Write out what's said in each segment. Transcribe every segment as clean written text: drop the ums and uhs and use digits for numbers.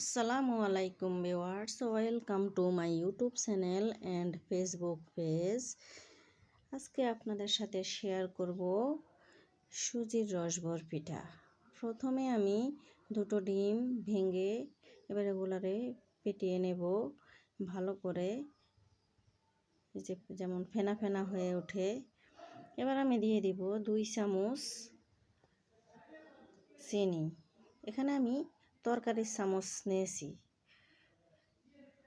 আসসালামু আলাইকুম viewers, welcome to my YouTube channel and Facebook page. আজকে আপনাদের সাথে শেয়ার করব সুজির রসবর পিঠা। প্রথমে আমি দুটো ডিম ভেঙে এবার এগুলারে ফেটিয়ে নেব ভালো করে, যেমন ফেনা ফেনা হয়ে ওঠে। এবার আমি দিয়ে দিব 2 চামচ চিনি। এখানে আমি তরকারির চামচ নিয়েছি,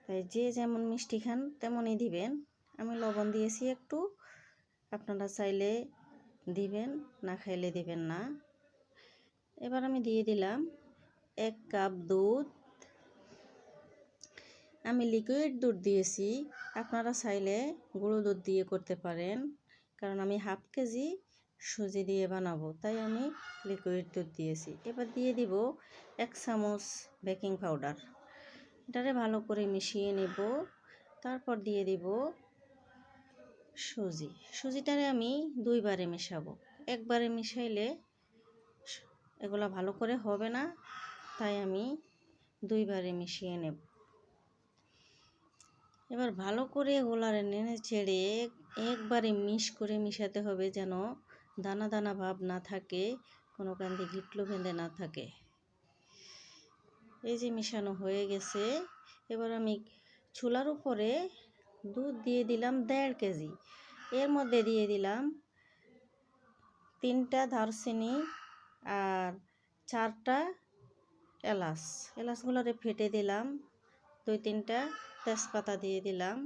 তাই যে যেমন মিষ্টি খান তেমনই দিবেন। আমি লবণ দিয়েছি একটু, আপনারা চাইলে দিবেন, না খাইলে দিবেন না। এবার আমি দিয়ে দিলাম 1 কাপ দুধ। আমি লিকুইড দুধ দিয়েছি, আপনারা চাইলে গুঁড়ো দুধ দিয়ে করতে পারেন, কারণ আমি হাফ কেজি সুজি দিয়ে বানাবো, তাই আমি লিকুইড দুধ দিয়েছি। এবার দিয়ে দিব 1 চামচ বেকিং পাউডার। এটারে ভালো করে মিশিয়ে নেব। তারপর দিয়ে দিব সুজিটারে আমি 2 বারে মেশাবো। একবারে মিশাইলে এগুলা ভালো করে হবে না, তাই আমি 2 বারে মিশিয়ে নেব। এবার ভালো করে এগুলারে নেড়ে চেড়ে একবারে মিশ করে মিশাতে হবে, যেন দানা দানা ভাব না থাকে, কোনো কান্দি গিটলো বেঁধে না থাকে। এই যে মিশানো হয়ে গেছে। এবার আমি চুলার উপরে দুধ দিয়ে দিলাম 1.5 কেজি। এর মধ্যে দিয়ে দিলাম 3টা দারচিনি আর 4টা এলাচগুলোরে ফেটে দিলাম। 2-3টা তেজপাতা দিয়ে দিলাম।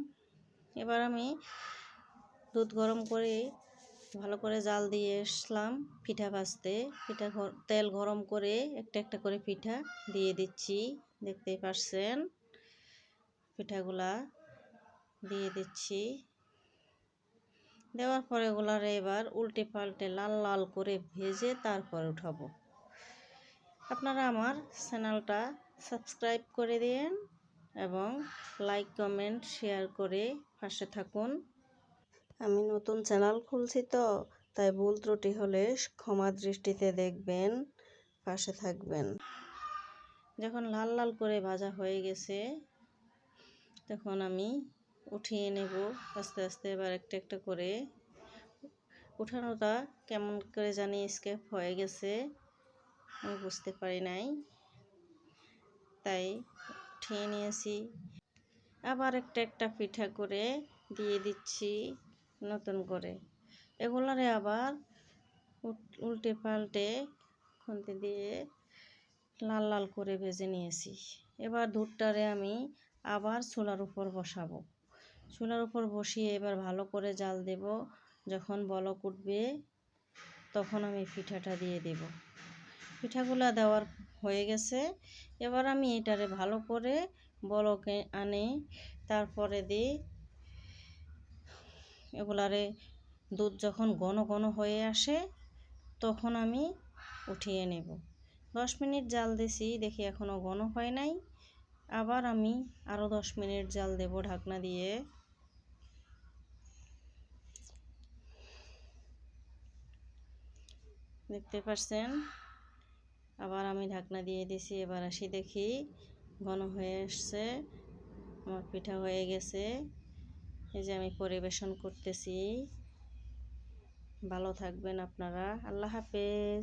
এবার আমি দুধ গরম করে ভালো করে জাল দিয়ে আসলাম পিঠা ভাজতে। তেল গরম করে একটা একটা করে পিঠা দিয়ে দিচ্ছি, দেখতেই পাচ্ছেন। পিঠাগুলা দিয়ে দিচ্ছি। দেওয়ার পরে এগুলারে এবার উল্টে পাল্টে লাল লাল করে ভেজে তারপর উঠাবো। আপনারা আমার চ্যানেলটা সাবস্ক্রাইব করে দিন এবং লাইক কমেন্ট শেয়ার করে পাশে থাকুন। আমি নতুন চ্যানেল খুলছি তো, তাই ভুল ত্রুটি হলে ক্ষমা দৃষ্টিতে দেখবেন, পাশে থাকবেন। যখন লাল লাল করে ভাজা হয়ে গেছে, তখন আমি উঠিয়ে নেব আস্তে আস্তে। এবার একটা একটা করে উঠানোটা কেমন করে জানি স্কেপ হয়ে গেছে, আমি বুঝতে পারি নাই, তাই উঠিয়ে নিয়েছি। আবার একটা একটা পিঠা করে দিয়ে দিচ্ছি নতুন করে। এগুলারে আবার উল্টে পাল্টে খুন্তি দিয়ে লাল লাল করে ভেজে নিয়েছি। এবার দুধটারে আমি আবার চুলার উপর বসাবো। চুলার উপর বসিয়ে এবার ভালো করে জাল দেব। যখন বলক উঠবে তখন আমি পিঠাটা দিয়ে দেব। পিঠাগুলা দেওয়ার হয়ে গেছে। এবার আমি এটারে ভালো করে বলকে আনে, তারপরে দিই এগুলারে দুধ যখন ঘন ঘন হয়ে আসে তখন আমি উঠিয়ে নেব। 10 মিনিট জাল দিছি, দেখি এখনো ঘন হয় নাই। আবার আমি আরও 10 মিনিট জাল দেব ঢাকনা দিয়ে। দেখতে পাচ্ছেন, আবার আমি ঢাকনা দিয়ে দিছি। এবার আসি দেখি ঘন হয়ে আসছে, আমার পিঠা হয়ে গেছে। এই যে আমি পরিবেশন করতেছি। ভালো থাকবেন আপনারা। আল্লাহ হাফেজ।